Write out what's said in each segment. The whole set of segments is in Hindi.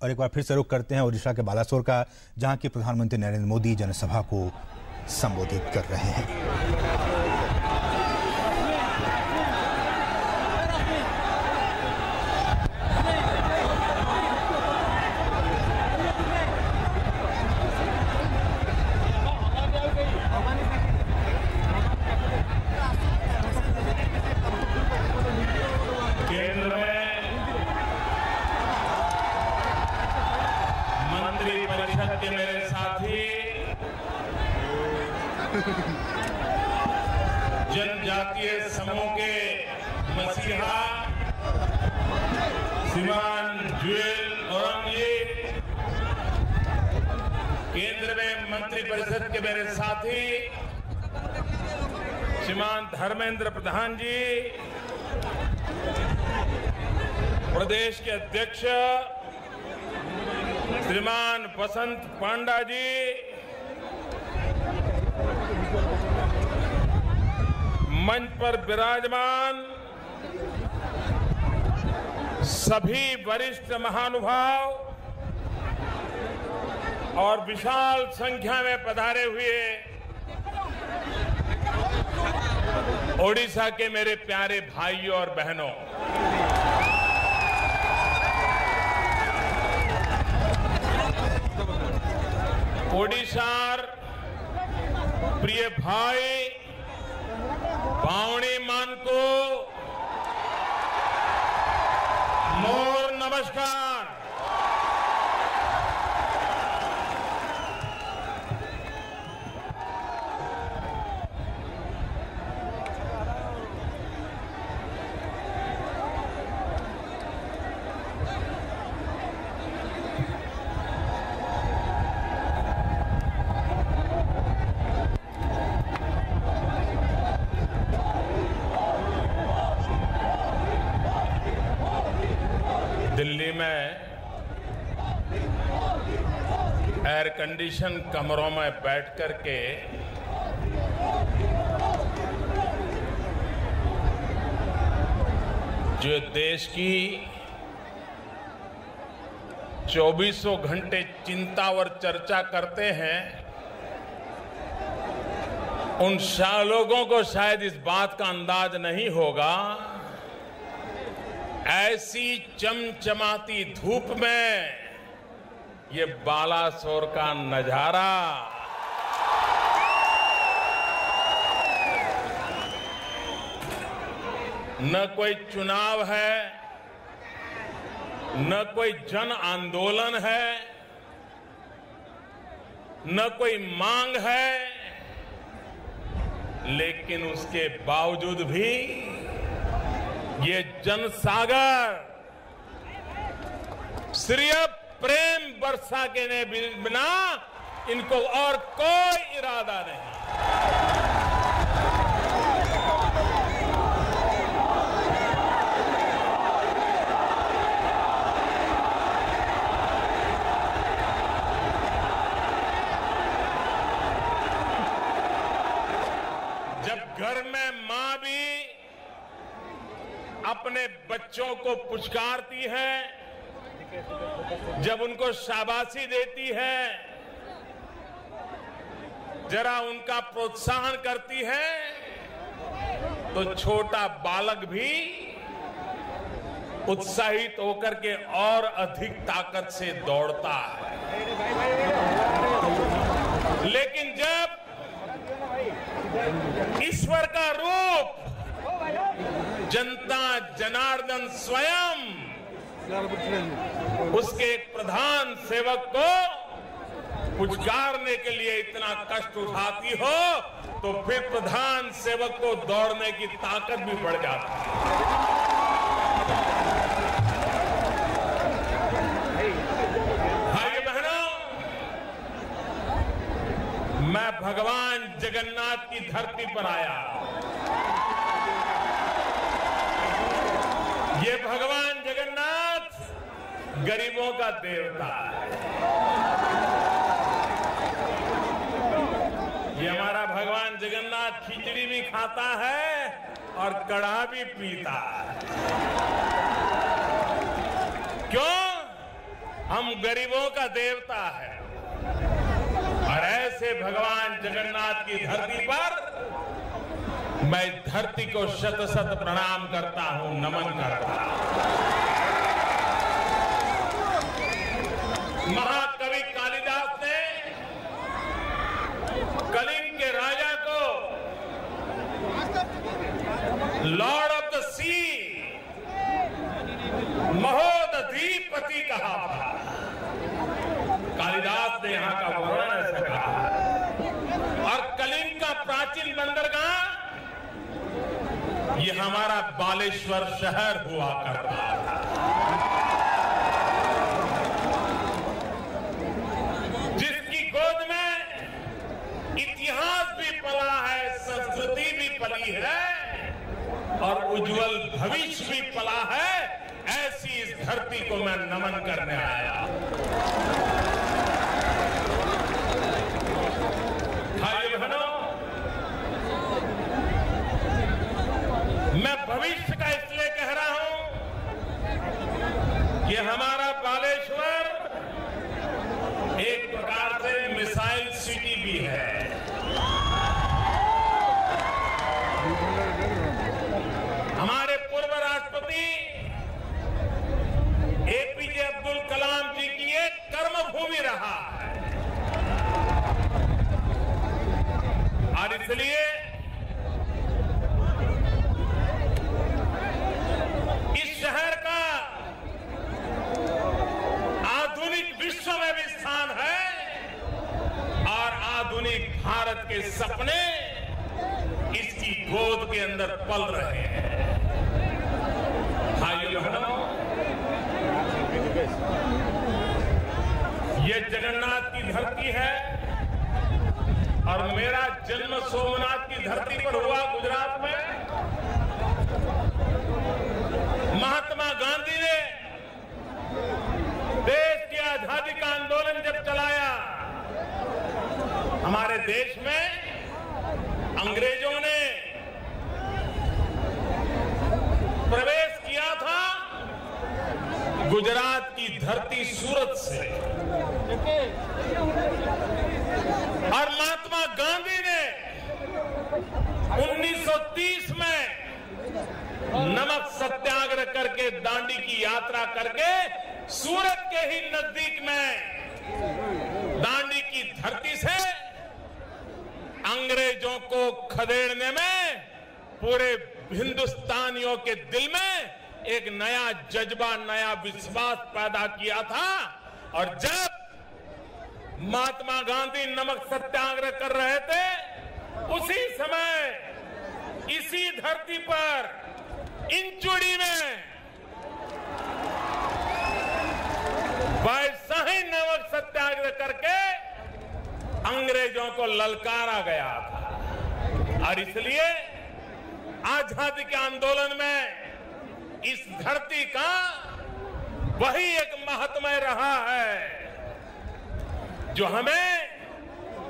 और एक बार फिर से रुख करते हैं ओडिशा के बालासोर का, जहां की प्रधानमंत्री नरेंद्र मोदी जनसभा को संबोधित कर रहे हैं। परिषद के मेरे साथी, जनजातीय समूह के मसीहा श्रीमान जुएल औरंगजेब, केंद्र में मंत्री परिषद के मेरे साथी श्रीमान धर्मेंद्र प्रधान जी, प्रदेश के अध्यक्ष श्रीमान बसंत पांडा जी, मंच पर विराजमान सभी वरिष्ठ महानुभाव और विशाल संख्या में पधारे हुए ओडिशा के मेरे प्यारे भाइयों और बहनों, ओडिशार प्रिय भाई भावनी मान को मोर नमस्कार। दिल्ली में एयर कंडीशन कमरों में बैठ करके जो देश की 24 घंटे चिंता और चर्चा करते हैं, उन लोगों को शायद इस बात का अंदाज नहीं होगा, ऐसी चमचमाती धूप में ये बालासोर का नजारा, न कोई चुनाव है, न कोई जन आंदोलन है, न कोई मांग है, लेकिन उसके बावजूद भी ये जनसागर सिर्फ प्रेम बरसा के बिना इनको और कोई इरादा नहीं। जब घर में मां भी अपने बच्चों को पुचकारती है, जब उनको शाबाशी देती है, जरा उनका प्रोत्साहन करती है, तो छोटा बालक भी उत्साहित होकर के और अधिक ताकत से दौड़ता है। लेकिन जब ईश्वर का रूप जनता जनार्दन स्वयं उसके एक प्रधान सेवक को पुचकारने के लिए इतना कष्ट उठाती हो, तो फिर प्रधान सेवक को दौड़ने की ताकत भी बढ़ जाती है। भाई बहनों, मैं भगवान जगन्नाथ की धरती पर आया। ये भगवान जगन्नाथ गरीबों का देवता है। ये हमारा भगवान जगन्नाथ खिचड़ी भी खाता है और कढ़ा भी पीता है। क्यों? हम गरीबों का देवता है और ऐसे भगवान जगन्नाथ की धरती पर मैं धरती को शत शत प्रणाम करता हूं, नमन करता हूं। महाकवि कालिदास ने कलिंग के राजा को लॉर्ड ऑफ द सी, महोदधीपति कहा था। कालिदास ने यहां का वर्णन ऐसा कहा। और कलिंग का प्राचीन बंदरगाह ये हमारा बालेश्वर शहर हुआ करता था। जिसकी गोद में इतिहास भी पला है, संस्कृति भी पली है और उज्जवल भविष्य भी पला है, ऐसी इस धरती को मैं नमन करने आया। भाइयों बहनों, मैं भविष्य का इसलिए कह रहा हूं कि हमारा बालेश्वर एक प्रकार से मिसाइल सिटी भी है। हमारे पूर्व राष्ट्रपति एपीजे अब्दुल कलाम जी की एक कर्मभूमि रहा है और इसलिए इस शहर का आधुनिक विश्व में भी स्थान है और आधुनिक भारत के सपने इसकी गोद के अंदर पल रहे हैं। भाइयों बहनों, ये जगन्नाथ की धरती है और मेरा जन्म सोमनाथ की धरती पर हुआ, गुजरात में। महात्मा गांधी ने देश की आजादी का आंदोलन जब चलाया, हमारे देश में अंग्रेजों ने प्रवेश किया था गुजरात की धरती सूरत से और महात्मा गांधी ने 1930 में नमक सत्याग्रह करके, दांडी की यात्रा करके सूरत के ही नजदीक में दांडी की धरती से अंग्रेजों को खदेड़ने में पूरे हिंदुस्तानियों के दिल में एक नया जज्बा, नया विश्वास पैदा किया था। और जब महात्मा गांधी नमक सत्याग्रह कर रहे थे, उसी समय इसी धरती पर इंचुड़ी में वैसा ही नमक सत्याग्रह करके अंग्रेजों को ललकारा गया था। और इसलिए आजादी के आंदोलन में इस धरती का वही एक महत्व रहा है जो हमें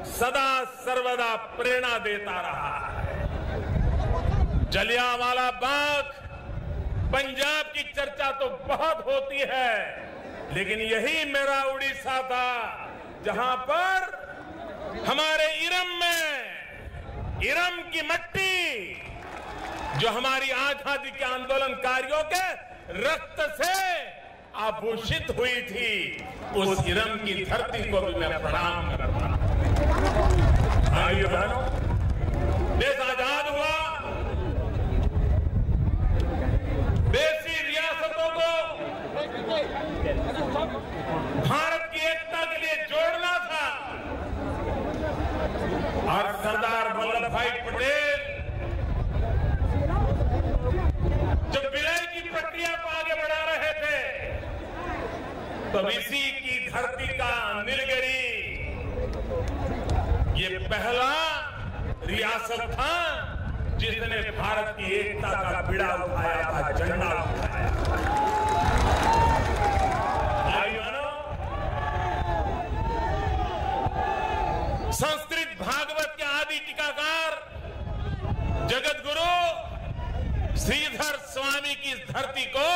सदा सर्वदा प्रेरणा देता रहा है। जलियांवाला बाग, पंजाब की चर्चा तो बहुत होती है, लेकिन यही मेरा उड़ीसा था जहां पर हमारे इरम की मट्टी जो हमारी आजादी के आंदोलनकारियों के रक्त से आभूषित हुई थी, उस इरम की धरती को भी मैं प्रणाम करता हूं। भाइयों बहनों, देश आजाद हुआ, देशी रियासतों को भारत की एकता के लिए जोड़ना था और सरदार वल्लभ भाई पटेल जब विलय की प्रक्रिया को आगे बढ़ा रहे थे, तब इसी की धरती का नीलगिरी ये पहला रियासत था जिसने भारत की एकता का बीड़ा उठाया था, झंडा उठाया। संस्कृत भागवत के आदि टीकाकार जगत गुरु श्रीधर स्वामी की इस धरती को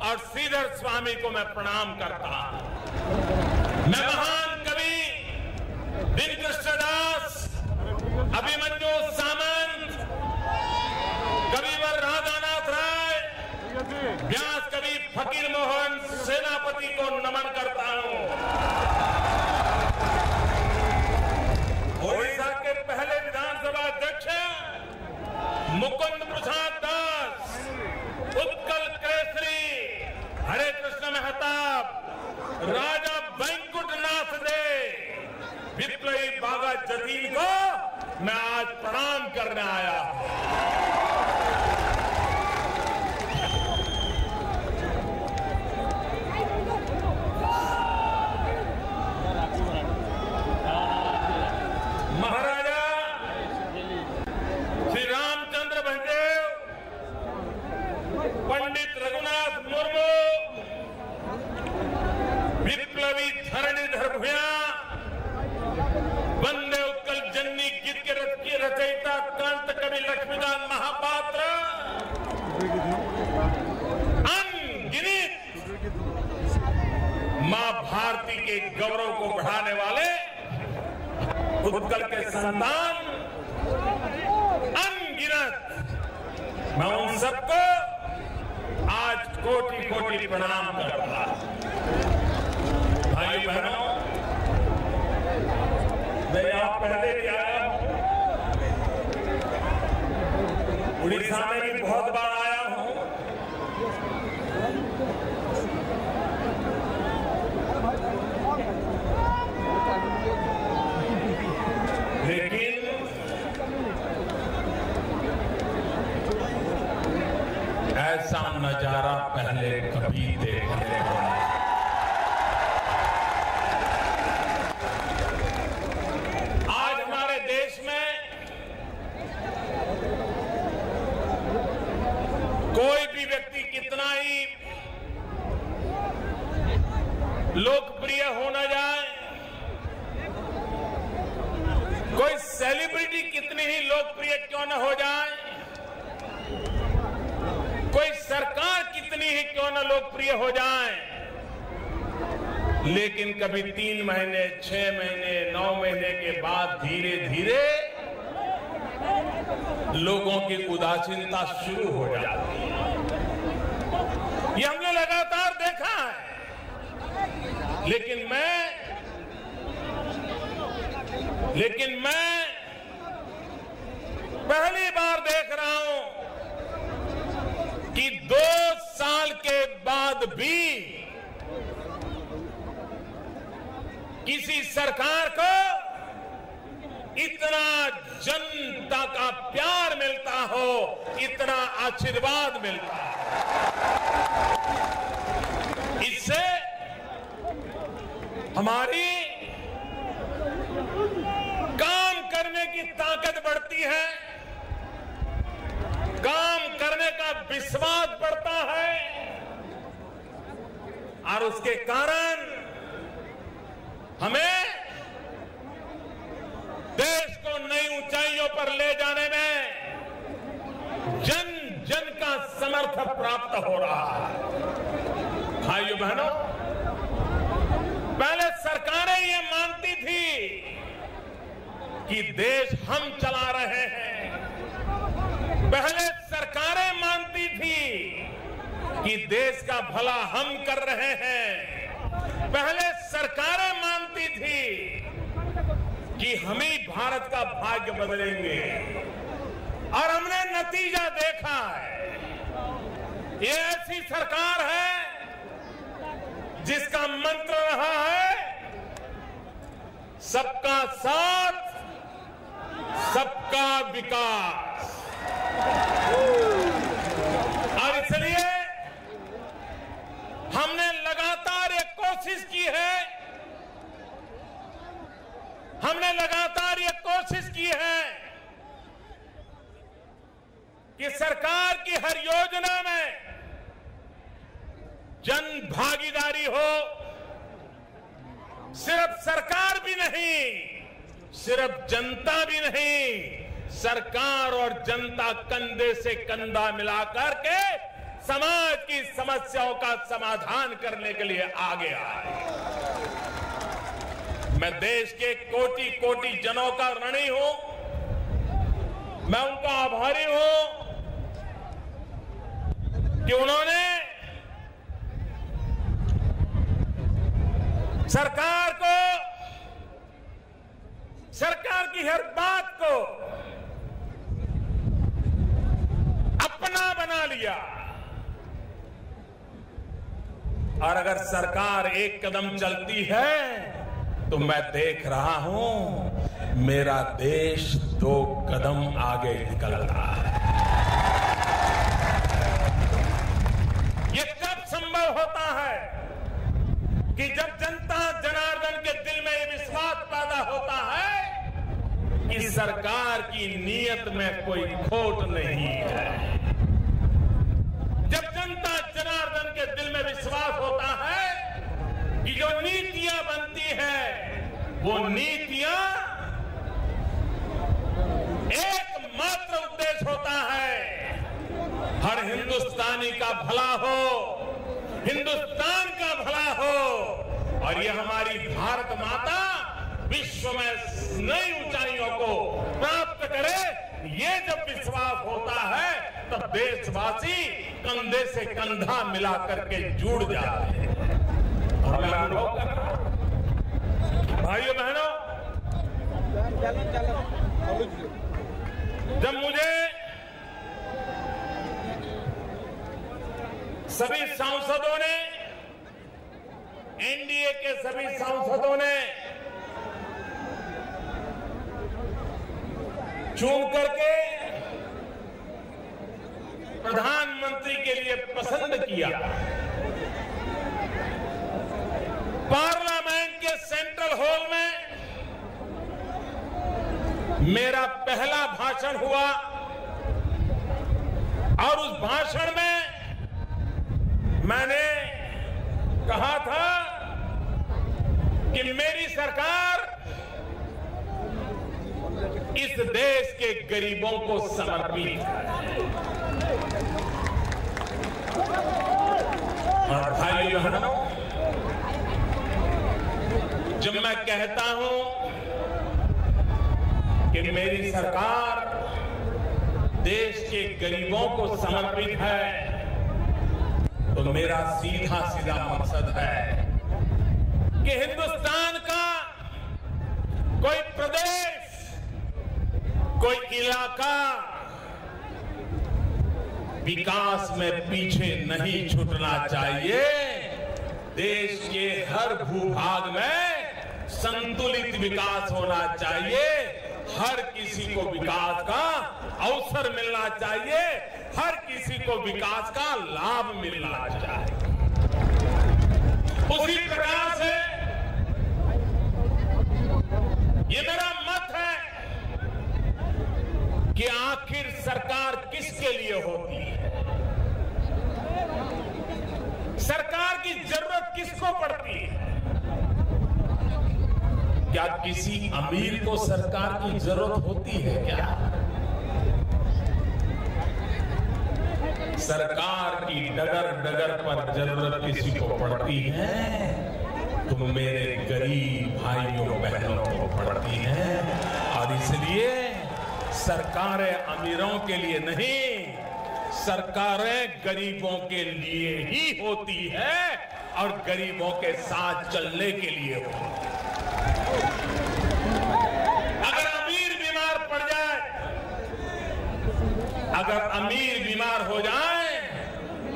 और श्रीधर स्वामी को मैं प्रणाम करता हूं। मैं महान कवि दिनकृष्ण दास, अभिमन्यु सामंत, कविवर राधानाथ राय, व्यास कवि फकीर मोहन सेनापति को नमन करता हूं। ओडिशा के पहले विधानसभा अध्यक्ष मुकुंद प्रसाद दास, उत्कल केसरी हरे कृष्ण महताब, राजा वेंकुटनाथ दे, विप्लवी बागा जतीन को मैं आज प्रणाम करने आया हूं। महाराजा श्री रामचंद्र बहदेव, पंडित रघुनाथ मुर्मू, विप्लवी धरणीधर भूया, वंदे उत्कल जननी गीत के रथ की रचयिता कांत कवि लक्ष्मीकांत महापात्र, अनगिनत मां भारती के गौरव को बढ़ाने वाले उत्कल के संतान अनगिनत, मैं उन सबको आज कोटि कोटि प्रणाम कर रहा हूं। भाई बहनों, मैं यहां पहले भी आया हूं, उड़ीसा में भी बहुत बार आया हूं, लेकिन ऐसा नजारा पहले कभी देखने को नहीं। आज हमारे देश में कोई भी व्यक्ति कितना ही लोकप्रिय होना जाए, कोई सेलिब्रिटी कितनी ही लोकप्रिय क्यों न हो जाए, कोई सरकार कितनी ही क्यों न लोकप्रिय हो जाए, लेकिन कभी 3 महीने, 6 महीने, 9 महीने के बाद धीरे धीरे लोगों की उदासीनता शुरू हो जाती है। ये हमने लगातार देखा है, लेकिन मैं पहली बार देख रहा हूं कि 2 साल के बाद भी किसी सरकार को इतना जनता का प्यार मिलता हो, इतना आशीर्वाद मिलता हो। इससे हमारी काम करने की ताकत बढ़ती है, काम करने का विश्वास बढ़ता है, और उसके कारण हमें देश को नई ऊंचाइयों पर ले जाने में जन जन का समर्थन प्राप्त हो रहा है। भाइयों बहनों, पहले सरकारें ये मानती थी कि देश हम चला रहे हैं, पहले सरकारें मानती थी कि देश का भला हम कर रहे हैं, पहले सरकारें मानती थी कि हम ही भारत का भाग्य बदलेंगे, और हमने नतीजा देखा है। ये ऐसी सरकार है जिसका मंत्र रहा है सबका साथ, सबका विकास, और इसलिए हमने लगातार ये कोशिश की है, हमने लगातार ये कोशिश की है कि सरकार की हर योजना में जन भागीदारी हो। सिर्फ सरकार भी नहीं, सिर्फ जनता भी नहीं, सरकार और जनता कंधे से कंधा मिलाकर के समाज की समस्याओं का समाधान करने के लिए आगे आए। मैं देश के कोटि कोटि जनों का ऋणी हूं, मैं उनका आभारी हूं कि उन्होंने सरकार की हर बात को अपना बना लिया। और अगर सरकार एक कदम चलती है तो मैं देख रहा हूं मेरा देश 2 कदम आगे निकल रहा है। ये कब संभव होता है कि जब जनता जनार्दन के दिल में ये विश्वास पैदा होता है कि सरकार की नीयत में कोई खोट नहीं है। जब जनता जनार्दन के दिल में विश्वास होता है कि जो नीतियां बनती है वो नीतियां एकमात्र उद्देश्य होता है हर हिंदुस्तानी का भला हो, हिंदुस्तान का भला हो और ये हमारी भारत माता विश्व में नई ऊंचाइयों को प्राप्त करे। ये जब विश्वास होता है तब देशवासी कंधे से कंधा मिला करके जुड़ जाते हैं। और मैं अनुभव कर रहा हूं भाइयों बहनों, जब मुझे सभी सांसदों ने, एनडीए के सभी सांसदों ने चुन करके प्रधानमंत्री के लिए पसंद किया, पार्लियामेंट के सेंट्रल हॉल में मेरा पहला भाषण हुआ और उस भाषण में मैंने कहा था कि मेरी सरकार इस देश के गरीबों को समर्पित है। और भाइयों बहनों, जब मैं कहता हूं कि मेरी सरकार देश के गरीबों को समर्पित है तो मेरा सीधा सीधा मकसद है कि हिंदुस्तान का कोई प्रदेश, कोई इलाका विकास में पीछे नहीं छूटना चाहिए। देश के हर भूभाग में संतुलित विकास होना चाहिए, हर किसी को विकास का अवसर मिलना चाहिए, हर किसी को विकास का लाभ मिलना चाहिए। उसी प्रकार से ये मेरा मत है कि आखिर सरकार किसके लिए होती है, सरकार की जरूरत किसको पड़ती है। क्या किसी अमीर को सरकार की जरूरत होती है क्या? सरकार की डगर डगर पर जरूरत किसी को पड़ती है तो मेरे गरीब भाइयों बहनों को पड़ती है। और इसलिए सरकारें अमीरों के लिए नहीं, सरकारें गरीबों के लिए ही होती है और गरीबों के साथ चलने के लिए होती है। अगर अमीर बीमार पड़ जाए, अगर अमीर बीमार हो जाए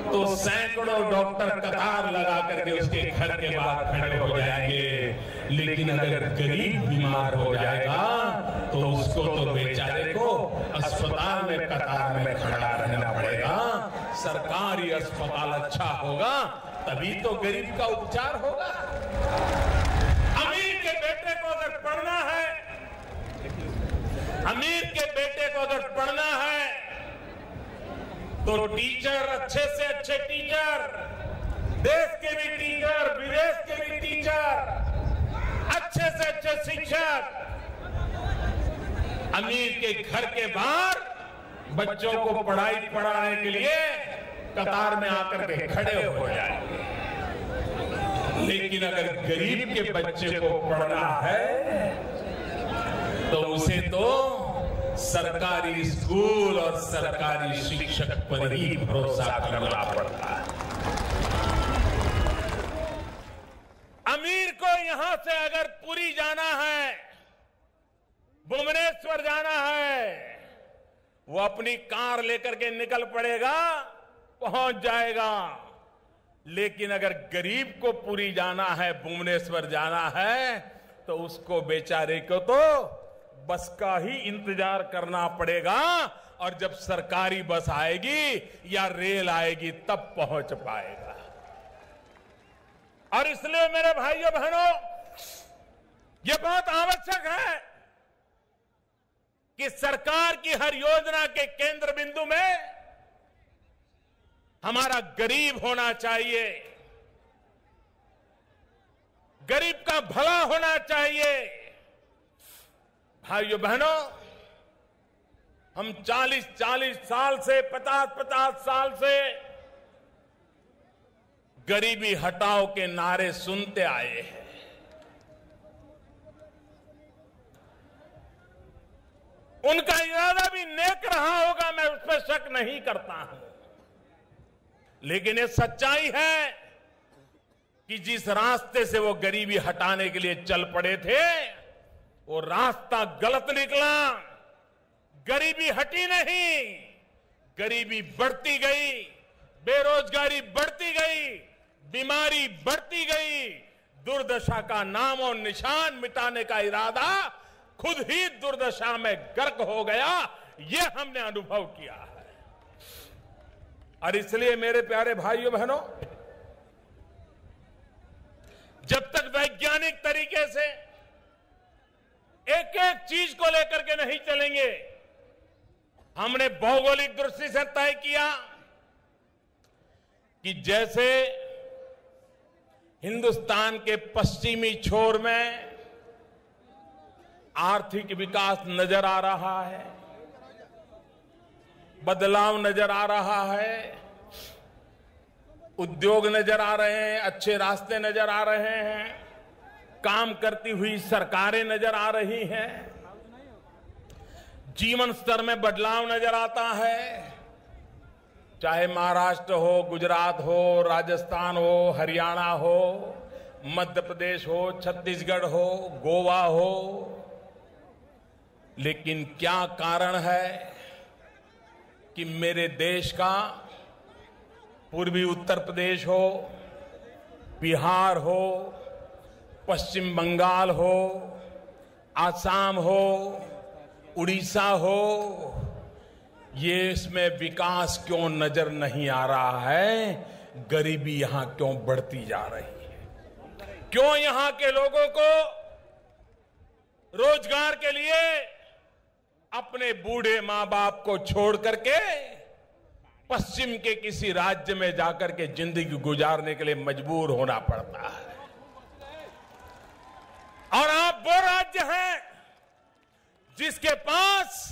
तो सैकड़ों डॉक्टर कतार लगा करके उसके घर के बाहर खड़े हो जाएंगे। लेकिन अगर गरीब बीमार हो जाएगा तो उसको तो बेचारे को अस्पताल में कतार में खड़ा रहना पड़ेगा। सरकारी अस्पताल अच्छा होगा तभी तो गरीब का उपचार होगा। अमीर के बेटे को अगर पढ़ना है, अमीर के बेटे को अगर पढ़ना है तो टीचर, अच्छे से अच्छे टीचर, देश के भी टीचर, विदेश के भी टीचर, अच्छे से अच्छे शिक्षक अमीर के घर के बाहर बच्चों को पढ़ाई पढ़ाने के लिए कतार में आकर के खड़े हो जाएंगे। लेकिन अगर गरीब के बच्चे को पढ़ना है तो उसे तो सरकारी स्कूल और सरकारी शिक्षक पर ही भरोसा करना पड़ता है। अमीर को यहां से अगर पुरी जाना है, भुवनेश्वर जाना है, वो अपनी कार लेकर के निकल पड़ेगा, पहुंच जाएगा। लेकिन अगर गरीब को पुरी जाना है, भुवनेश्वर जाना है, तो उसको बेचारे को तो बस का ही इंतजार करना पड़ेगा। और जब सरकारी बस आएगी या रेल आएगी तब पहुंच पाएगा। और इसलिए मेरे भाइयों बहनों, यह बहुत आवश्यक है कि सरकार की हर योजना के केंद्र बिंदु में हमारा गरीब होना चाहिए, गरीब का भला होना चाहिए। भाइयों बहनों, हम 40-40 साल से, 50-50 साल से गरीबी हटाओ के नारे सुनते आए हैं। उनका इरादा भी नेक रहा होगा, मैं उस पर शक नहीं करता हूं। लेकिन ये सच्चाई है कि जिस रास्ते से वो गरीबी हटाने के लिए चल पड़े थे, वो रास्ता गलत निकला। गरीबी हटी नहीं, गरीबी बढ़ती गई, बेरोजगारी बढ़ती गई, बीमारी बढ़ती गई, दुर्दशा का नाम और निशान मिटाने का इरादा खुद ही दुर्दशा में गर्क हो गया। ये हमने अनुभव किया है। और इसलिए मेरे प्यारे भाइयों बहनों, जब तक वैज्ञानिक तरीके से एक एक चीज को लेकर के नहीं चलेंगे, हमने भौगोलिक दृष्टि से तय किया कि जैसे हिंदुस्तान के पश्चिमी छोर में आर्थिक विकास नजर आ रहा है, बदलाव नजर आ रहा है, उद्योग नजर आ रहे हैं, अच्छे रास्ते नजर आ रहे हैं, काम करती हुई सरकारें नजर आ रही हैं, जीवन स्तर में बदलाव नजर आता है। चाहे महाराष्ट्र हो, गुजरात हो, राजस्थान हो, हरियाणा हो, मध्य प्रदेश हो, छत्तीसगढ़ हो, गोवा हो। लेकिन क्या कारण है कि मेरे देश का पूर्वी उत्तर प्रदेश हो, बिहार हो, पश्चिम बंगाल हो, आसाम हो, उड़ीसा हो, ये इसमें विकास क्यों नजर नहीं आ रहा है? गरीबी यहां क्यों बढ़ती जा रही है? क्यों यहां के लोगों को रोजगार के लिए अपने बूढ़े मां बाप को छोड़ करके पश्चिम के किसी राज्य में जाकर के जिंदगी गुजारने के लिए मजबूर होना पड़ता है? और आप वो राज्य हैं जिसके पास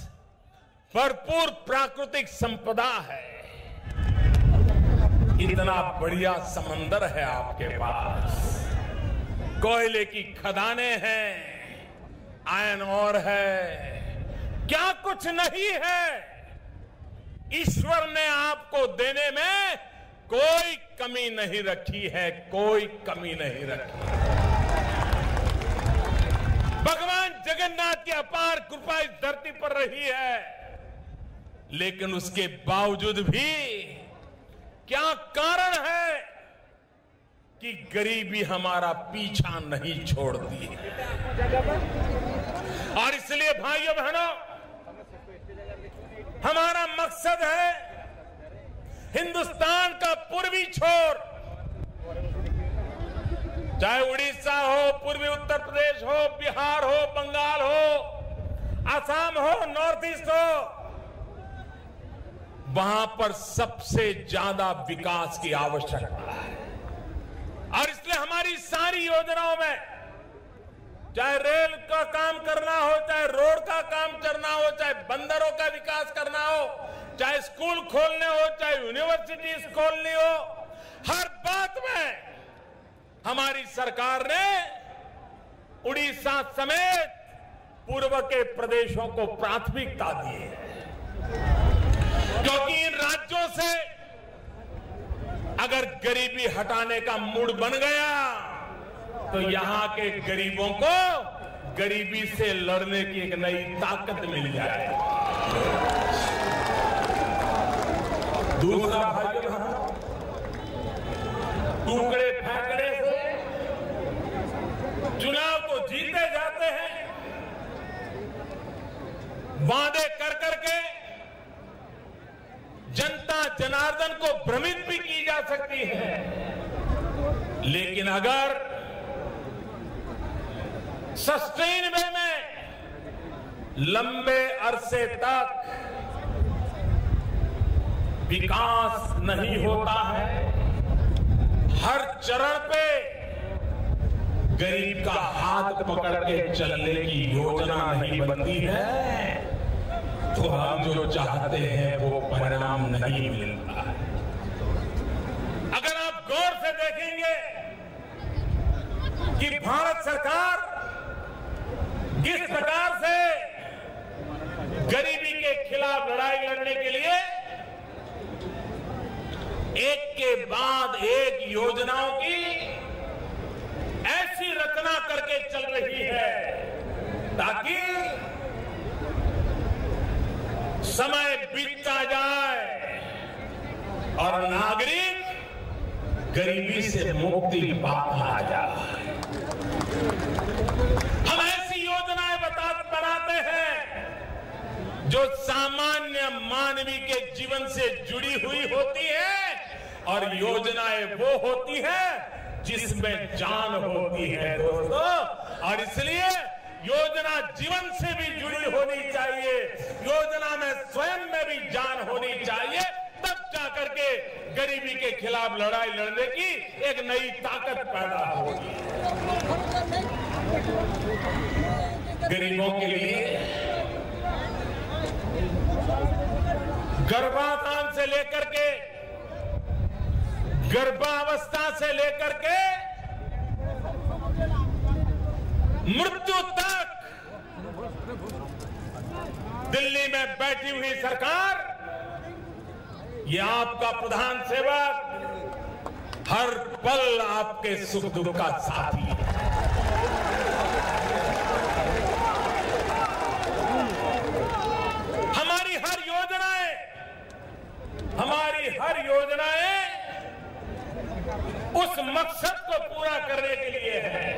भरपूर प्राकृतिक संपदा है, इतना बढ़िया समंदर है आपके पास, कोयले की खदानें हैं, आयरन ओर है, क्या कुछ नहीं है? ईश्वर ने आपको देने में कोई कमी नहीं रखी है, कोई कमी नहीं रखी है। भगवान जगन्नाथ की अपार कृपा इस धरती पर रही है, लेकिन उसके बावजूद भी क्या कारण है कि गरीबी हमारा पीछा नहीं छोड़ती है? और इसलिए भाइयों बहनों, हमारा मकसद है हिंदुस्तान का पूर्वी छोर, चाहे उड़ीसा हो, पूर्वी उत्तर प्रदेश हो, बिहार हो, बंगाल हो, आसाम हो, नॉर्थ ईस्ट हो, वहां पर सबसे ज्यादा विकास की आवश्यकता है। और इसलिए हमारी सारी योजनाओं में, चाहे रेल का काम करना हो, चाहे रोड का काम करना हो, चाहे बंदरों का विकास करना हो, चाहे स्कूल खोलने हो, चाहे यूनिवर्सिटीज खोलनी हो, हर बात में हमारी सरकार ने उड़ीसा समेत पूर्व के प्रदेशों को प्राथमिकता दी है, क्योंकि इन राज्यों से अगर गरीबी हटाने का मूड बन गया तो यहां के गरीबों को गरीबी से लड़ने की एक नई ताकत मिल जाए। दूसरा भाई टुकड़े फेंकने से चुनाव तो जीते जाते हैं, वादे कर करके जनता जनार्दन को भ्रमित भी की जा सकती है, लेकिन अगर सस्टेन वे में लंबे अरसे तक विकास नहीं होता है, हर चरण पे गरीब का हाथ पकड़ के चलने की योजना नहीं बनती है, तो हम जो चाहते हैं वो परिणाम नहीं मिलता है। अगर आप गौर से देखेंगे कि भारत सरकार किस प्रकार से गरीबी के खिलाफ लड़ाई लड़ने के लिए एक के बाद एक योजनाओं की ऐसी रचना करके चल रही है ताकि समय बीतता जाए और नागरिक गरीबी से मुक्ति पाता जाए। हम ऐसी योजनाएं बनाते हैं जो सामान्य मानवी के जीवन से जुड़ी हुई होती है, और योजनाएं वो होती है जिसमें जान होती है दोस्तों। और इसलिए योजना जीवन से भी जुड़ी होनी चाहिए, योजना में स्वयं में भी जान होनी चाहिए, तब जाकर के गरीबी के खिलाफ लड़ाई लड़ने की एक नई ताकत पैदा होगी। गरीबों के लिए गर्भाधान से लेकर के गर्भावस्था से लेकर के मृत्यु तक दिल्ली में बैठी हुई सरकार, ये आपका प्रधान सेवक हर पल आपके सुख दुख का साथी है। हमारी हर योजनाएं उस मकसद को पूरा करने के लिए है।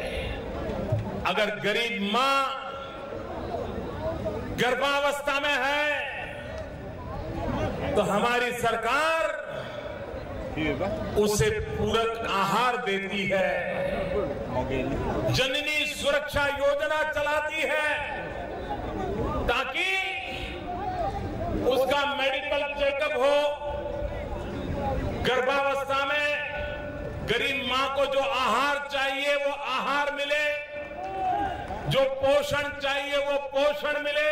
अगर गरीब मां गर्भावस्था में है तो हमारी सरकार उसे पूरक आहार देती है, जननी सुरक्षा योजना चलाती है ताकि उसका मेडिकल चेकअप हो, गर्भावस्था में गरीब मां को जो आहार चाहिए वो आहार मिले, जो पोषण चाहिए वो पोषण मिले,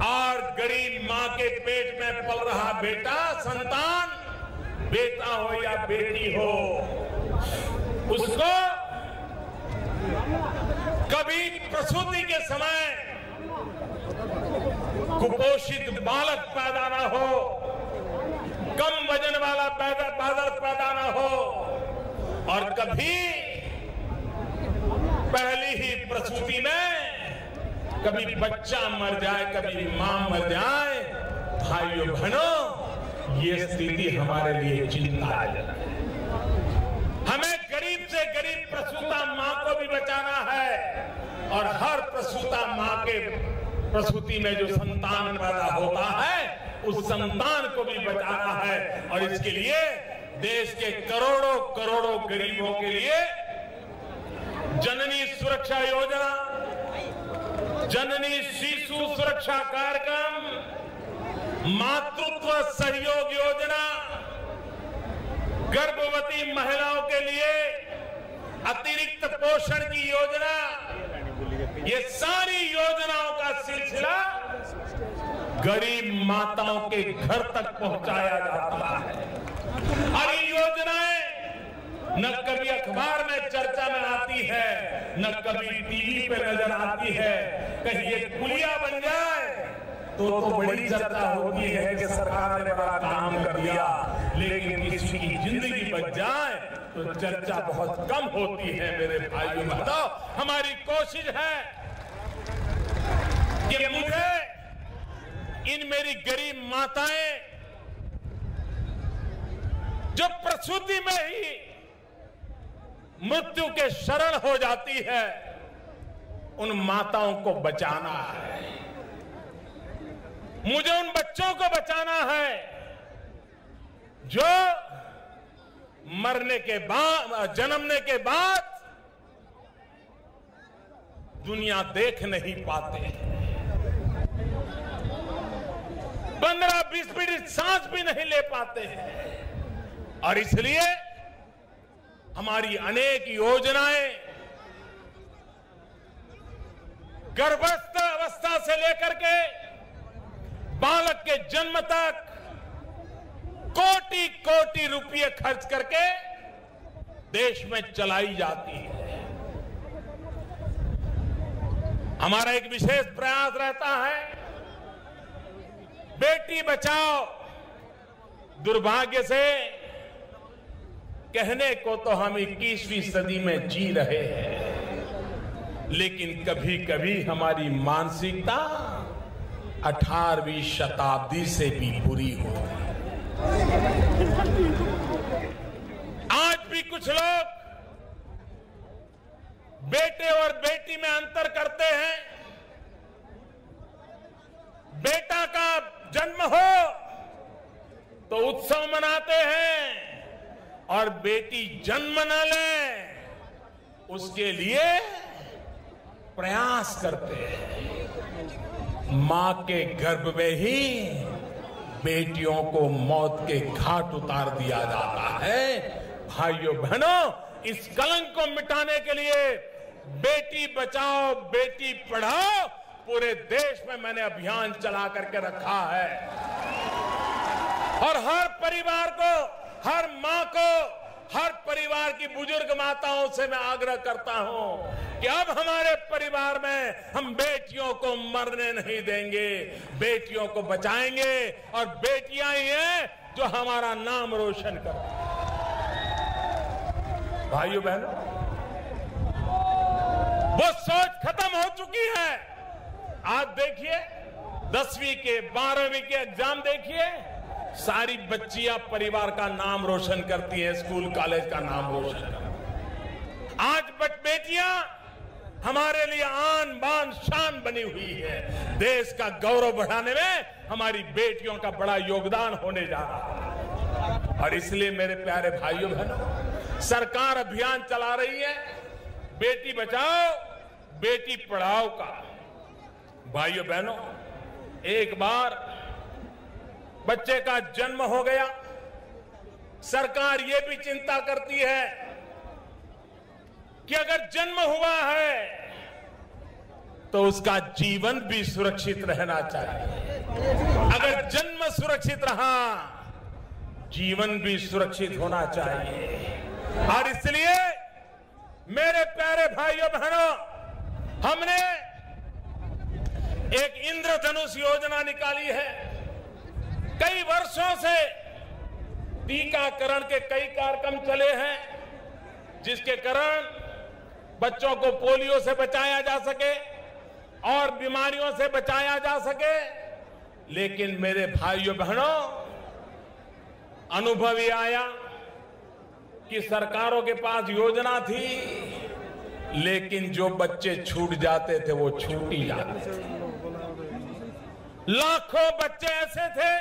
और गरीब मां के पेट में पल रहा बेटा संतान, बेटा हो या बेटी हो, उसको कभी प्रसूति के समय कुपोषित बालक पैदा ना हो, कम वजन वाला बालक पैदा ना हो, और कभी पहली ही प्रसूति में कभी बच्चा मर जाए, कभी मां मर जाए। भाइयों बहनों, ये स्थिति हमारे लिए चिंताजनक है। हमें गरीब से गरीब प्रसूता मां को भी बचाना है, और हर प्रसूता मां के प्रसूति में जो संतान पैदा होता है उस संतान को भी बचाना है। और इसके लिए देश के करोड़ों करोड़ों गरीबों के लिए जननी सुरक्षा योजना, जननी शिशु सुरक्षा कार्यक्रम, मातृत्व सहयोग योजना, गर्भवती महिलाओं के लिए अतिरिक्त पोषण की योजना, ये सारी योजनाओं का सिलसिला गरीब माताओं के घर तक पहुंचाया जाता है। और ये योजनाएं न कभी अखबार में चर्चा में आती है, न कभी टीवी पे नजर आती है। कहीं ये पुलिया बन जाए तो बड़ी चर्चा होती है कि सरकार ने बड़ा काम कर दिया, लेकिन किसी की जिंदगी बच जाए तो चर्चा बहुत कम होती है। मेरे भाइयों बहनों, हमारी कोशिश है कि मुझे इन मेरी गरीब माताएं जो प्रसूति में ही मृत्यु के शरण हो जाती है, उन माताओं को बचाना है। मुझे उन बच्चों को बचाना है जो मरने के बाद, जन्मने के बाद दुनिया देख नहीं पाते, 15-20 मिनट सांस भी नहीं ले पाते हैं। और इसलिए हमारी अनेक योजनाएं गर्भस्थ अवस्था से लेकर के बालक के जन्म तक कोटि-कोटि रुपये खर्च करके देश में चलाई जाती है। हमारा एक विशेष प्रयास रहता है, बेटी बचाओ। दुर्भाग्य से कहने को तो हम 21वीं सदी में जी रहे हैं, लेकिन कभी कभी हमारी मानसिकता 18वीं शताब्दी से भी बुरी हो गई। आज भी कुछ लोग बेटे और बेटी में अंतर करते हैं। बेटा का जन्म हो तो उत्सव मनाते हैं, और बेटी जन्म न ले उसके लिए प्रयास करते हैं। मां के गर्भ में ही बेटियों को मौत के घाट उतार दिया जाता है। भाइयों बहनों, इस कलंक को मिटाने के लिए बेटी बचाओ बेटी पढ़ाओ पूरे देश में मैंने अभियान चला करके रखा है। और हर परिवार को, हर मां को, हर परिवार की बुजुर्ग माताओं से मैं आग्रह करता हूं कि अब हमारे परिवार में हम बेटियों को मरने नहीं देंगे, बेटियों को बचाएंगे, और बेटियां ही हैं जो हमारा नाम रोशन करती हैं। भाइयों बहनों, वो सोच खत्म हो चुकी है। आज देखिए 10वीं के 12वीं के एग्जाम देखिए, सारी बच्चियां परिवार का नाम रोशन करती हैं, स्कूल कॉलेज का नाम रोशन करती हैं। आज बेटियां हमारे लिए आन बान शान बनी हुई है। देश का गौरव बढ़ाने में हमारी बेटियों का बड़ा योगदान होने जा रहा है। और इसलिए मेरे प्यारे भाइयों बहनों, सरकार अभियान चला रही है बेटी बचाओ बेटी पढ़ाओ का। भाइयों बहनों, एक बार बच्चे का जन्म हो गया, सरकार ये भी चिंता करती है कि अगर जन्म हुआ है तो उसका जीवन भी सुरक्षित रहना चाहिए। अगर जन्म सुरक्षित रहा, जीवन भी सुरक्षित होना चाहिए। और इसलिए मेरे प्यारे भाइयों बहनों, हमने एक इंद्रधनुष योजना निकाली है। कई वर्षों से टीकाकरण के कई कार्यक्रम चले हैं, जिसके कारण बच्चों को पोलियो से बचाया जा सके और बीमारियों से बचाया जा सके। लेकिन मेरे भाइयों बहनों, अनुभव ये आया कि सरकारों के पास योजना थी, लेकिन जो बच्चे छूट जाते थे वो छूट ही जाते थे। लाखों बच्चे ऐसे थे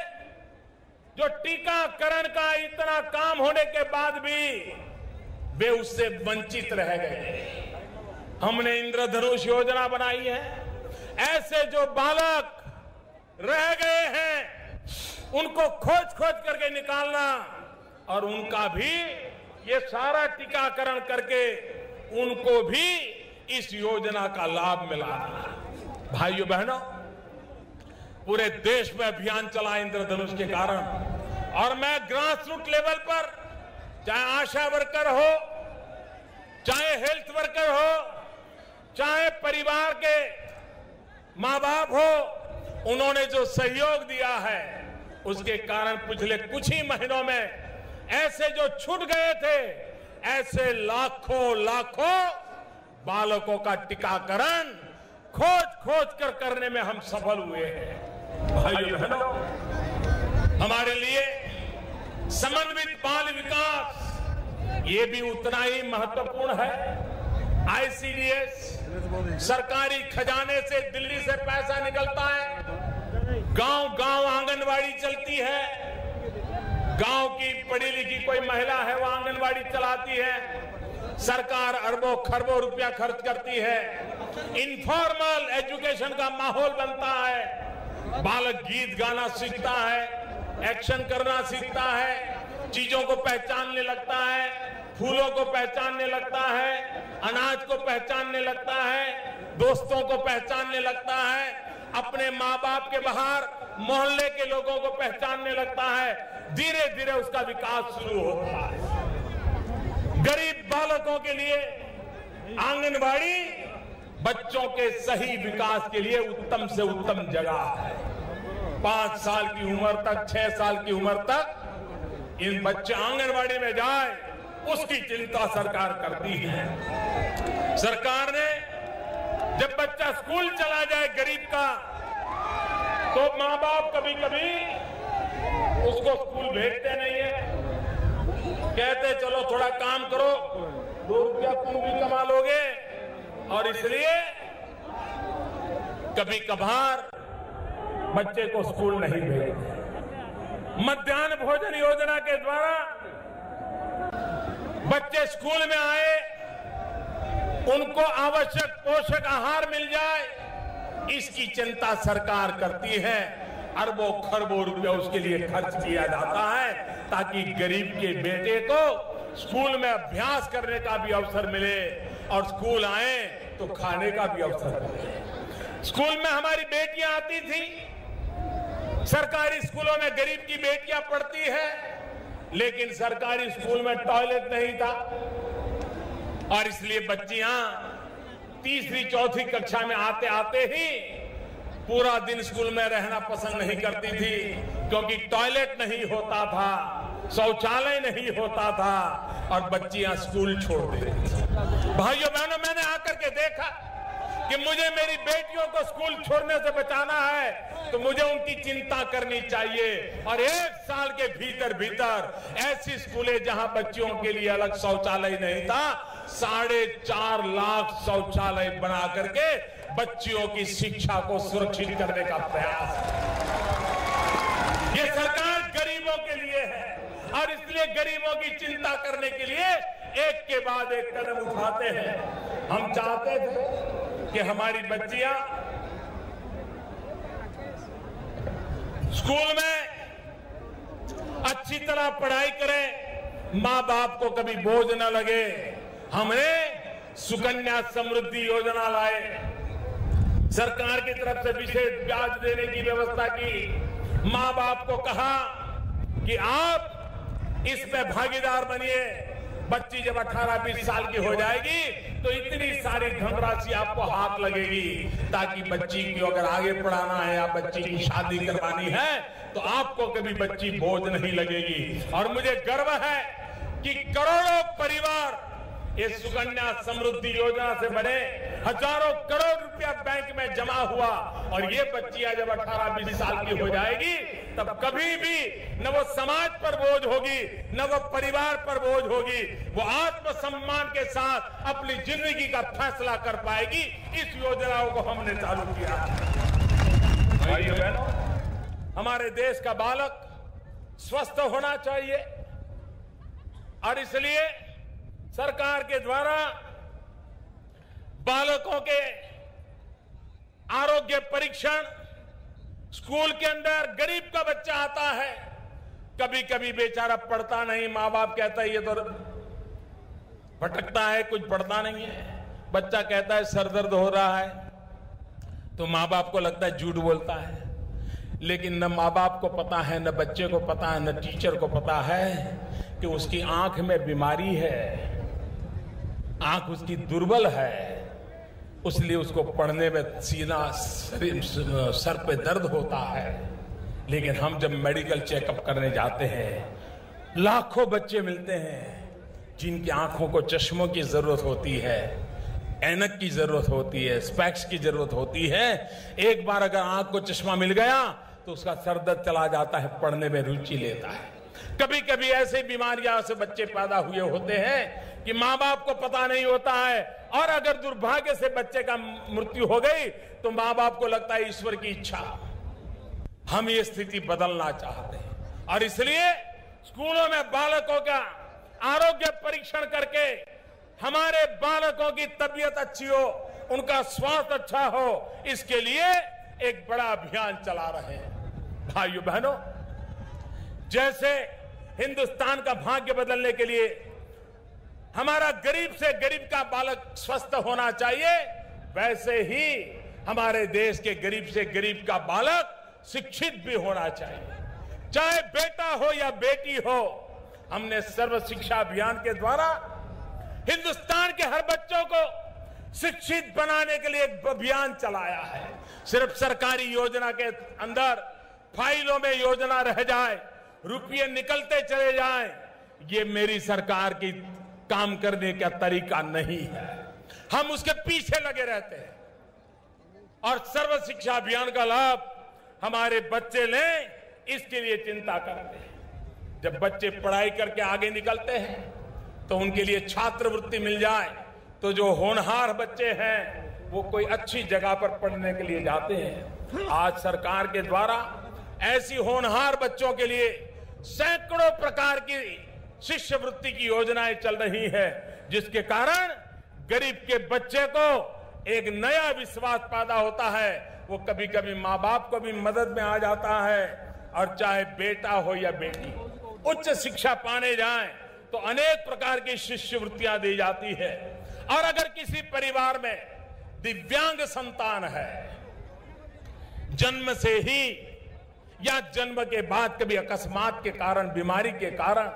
जो टीकाकरण का इतना काम होने के बाद भी वे उससे वंचित रह गए। हमने इंद्रधनुष योजना बनाई है। ऐसे जो बालक रह गए हैं उनको खोज खोज करके निकालना और उनका भी ये सारा टीकाकरण करके उनको भी इस योजना का लाभ मिला। भाइयों बहनों, पूरे देश में अभियान चला इंद्रधनुष के कारण, और मैं ग्रास रूट लेवल पर चाहे आशा वर्कर हो, चाहे हेल्थ वर्कर हो, चाहे परिवार के मां बाप हो, उन्होंने जो सहयोग दिया है उसके कारण पिछले कुछ ही महीनों में ऐसे जो छूट गए थे, ऐसे लाखों लाखों बालकों का टीकाकरण खोज कर करने में हम सफल हुए हैं। भाइयों बहनों, हमारे लिए समन्वित बाल विकास ये भी उतना ही महत्वपूर्ण है। आईसीडीएस सरकारी खजाने से दिल्ली से पैसा निकलता है, गांव-गांव आंगनवाड़ी चलती है, गांव की पढ़ी लिखी कोई महिला है वो आंगनवाड़ी चलाती है, सरकार अरबों खरबों रुपया खर्च करती है, इनफॉर्मल एजुकेशन का माहौल बनता है, बालक गीत गाना सीखता है, एक्शन करना सीखता है, चीजों को पहचानने लगता है, फूलों को पहचानने लगता है, अनाज को पहचानने लगता है, दोस्तों को पहचानने लगता है, अपने माँ बाप के बाहर मोहल्ले के लोगों को पहचानने लगता है। धीरे धीरे उसका विकास शुरू होता है। गरीब बालकों के लिए आंगनबाड़ी बच्चों के सही विकास के लिए उत्तम से उत्तम जगह है। 5 साल की उम्र तक, 6 साल की उम्र तक इन बच्चे आंगनबाड़ी में जाए, उसकी चिंता सरकार करती है। सरकार ने जब बच्चा स्कूल चला जाए गरीब का, तो माँ बाप कभी कभी उसको स्कूल भेजते नहीं है, कहते चलो थोड़ा काम करो, 2 रुपया तुम भी कमा लोगे, और इसलिए कभी कभार बच्चे को स्कूल नहीं भेजते। मध्याह्न भोजन योजना के द्वारा बच्चे स्कूल में आए, उनको आवश्यक पोषक आहार मिल जाए, इसकी चिंता सरकार करती है। अरबों खरबों रुपया उसके लिए खर्च किया जाता है ताकि गरीब के बेटे को स्कूल में अभ्यास करने का भी अवसर मिले और स्कूल आए तो खाने का भी अवसर मिले। स्कूल में हमारी बेटियां आती थी, सरकारी स्कूलों में गरीब की बेटियां पढ़ती है, लेकिन सरकारी स्कूल में टॉयलेट नहीं था और इसलिए बच्चियां तीसरी चौथी कक्षा में आते आते ही पूरा दिन स्कूल में रहना पसंद नहीं करती थी, क्योंकि टॉयलेट नहीं होता था, शौचालय नहीं होता था और बच्चियां स्कूल छोड़ देती थी। भाइयों बहनों, मैंने आकर के देखा कि मुझे मेरी बेटियों को स्कूल छोड़ने से बचाना है तो मुझे उनकी चिंता करनी चाहिए, और 1 साल के भीतर भीतर ऐसी स्कूलें जहां बच्चियों के लिए अलग शौचालय नहीं था, 4.5 लाख शौचालय बना करके बच्चियों की शिक्षा को सुरक्षित करने का प्रयास है। ये सरकार गरीबों के लिए है और इसलिए गरीबों की चिंता करने के लिए एक के बाद एक कदम उठाते हैं। हम चाहते थे कि हमारी बच्चियां स्कूल में अच्छी तरह पढ़ाई करें, मां बाप को कभी बोझ न लगे। हमने सुकन्या समृद्धि योजना लाए, सरकार की तरफ से विशेष ब्याज देने की व्यवस्था की, मां बाप को कहा कि आप इसमें भागीदार बनिए। बच्ची जब 18-20 साल की हो जाएगी तो इतनी सारी धनराशि आपको हाथ लगेगी ताकि बच्ची को अगर आगे पढ़ाना है या बच्ची की शादी करवानी है तो आपको कभी बच्ची बोझ नहीं लगेगी। और मुझे गर्व है कि करोड़ों परिवार इस सुकन्या समृद्धि योजना से बने, हजारों करोड़ रुपया बैंक में जमा हुआ और ये बच्चियां जब 18-20 साल की हो जाएगी तब कभी भी न वो समाज पर बोझ होगी न वो परिवार पर बोझ होगी, वो आत्मसम्मान के साथ अपनी जिंदगी का फैसला कर पाएगी। इस योजनाओं को हमने चालू किया। भाइयों बहनों, हमारे देश का बालक स्वस्थ होना चाहिए और इसलिए सरकार के द्वारा बालकों के आरोग्य परीक्षण, स्कूल के अंदर गरीब का बच्चा आता है, कभी कभी बेचारा पढ़ता नहीं, माँ बाप कहता है ये तो भटकता है, कुछ पढ़ता नहीं है। बच्चा कहता है सर दर्द हो रहा है तो माँ बाप को लगता है झूठ बोलता है, लेकिन न माँ बाप को पता है, न बच्चे को पता है, न टीचर को पता है कि उसकी आंख में बीमारी है, आंख उसकी दुर्बल है, इसलिए उसको पढ़ने में सीना सर पे दर्द होता है। लेकिन हम जब मेडिकल चेकअप करने जाते हैं, लाखों बच्चे मिलते हैं जिनकी आंखों को चश्मों की जरूरत होती है, ऐनक की जरूरत होती है, स्पेक्स की जरूरत होती है। एक बार अगर आंख को चश्मा मिल गया तो उसका सर दर्द चला जाता है, पढ़ने में रुचि लेता है। कभी कभी ऐसी बीमारियां से बच्चे पैदा हुए होते हैं कि माँ बाप को पता नहीं होता है, और अगर दुर्भाग्य से बच्चे का मृत्यु हो गई तो माँ बाप को लगता है ईश्वर की इच्छा। हम ये स्थिति बदलना चाहते हैं और इसलिए स्कूलों में बालकों का आरोग्य परीक्षण करके हमारे बालकों की तबीयत अच्छी हो, उनका स्वास्थ्य अच्छा हो, इसके लिए एक बड़ा अभियान चला रहे हैं। भाइयों बहनों, जैसे हिंदुस्तान का भाग्य बदलने के लिए हमारा गरीब से गरीब का बालक स्वस्थ होना चाहिए, वैसे ही हमारे देश के गरीब से गरीब का बालक शिक्षित भी होना चाहिए। चाहे बेटा हो या बेटी हो, हमने सर्व शिक्षा अभियान के द्वारा हिंदुस्तान के हर बच्चों को शिक्षित बनाने के लिए एक अभियान चलाया है। सिर्फ सरकारी योजना के अंदर फाइलों में योजना रह जाए, रुपये निकलते चले जाएं, ये मेरी सरकार की काम करने का तरीका नहीं है। हम उसके पीछे लगे रहते हैं और सर्व शिक्षा अभियान का लाभ हमारे बच्चे लें, इसके लिए चिंता करते हैं। जब बच्चे पढ़ाई करके आगे निकलते हैं तो उनके लिए छात्रवृत्ति मिल जाए, तो जो होनहार बच्चे हैं वो कोई अच्छी जगह पर पढ़ने के लिए जाते हैं। आज सरकार के द्वारा ऐसी होनहार बच्चों के लिए सैकड़ों प्रकार की शिष्यवृत्ति की योजनाएं चल रही है, जिसके कारण गरीब के बच्चे को एक नया विश्वास पैदा होता है। वो कभी कभी माँ बाप को भी मदद में आ जाता है, और चाहे बेटा हो या बेटी, उच्च शिक्षा पाने जाए तो अनेक प्रकार की शिष्यवृत्तियां दी जाती है। और अगर किसी परिवार में दिव्यांग संतान है, जन्म से ही या जन्म के बाद कभी अकस्मात के कारण, बीमारी के कारण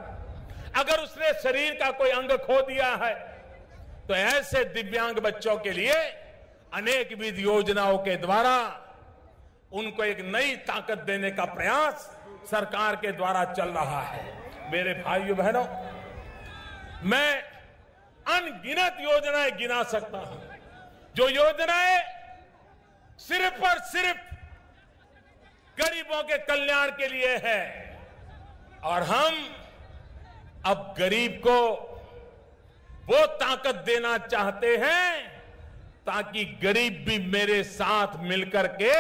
अगर उसने शरीर का कोई अंग खो दिया है, तो ऐसे दिव्यांग बच्चों के लिए अनेक विध योजनाओं के द्वारा उनको एक नई ताकत देने का प्रयास सरकार के द्वारा चल रहा है। मेरे भाइयों बहनों, मैं अनगिनत योजनाएं गिना सकता हूं, जो योजनाएं सिर्फ और सिर्फ गरीबों के कल्याण के लिए है। और हम अब गरीब को वो ताकत देना चाहते हैं ताकि गरीब भी मेरे साथ मिलकर के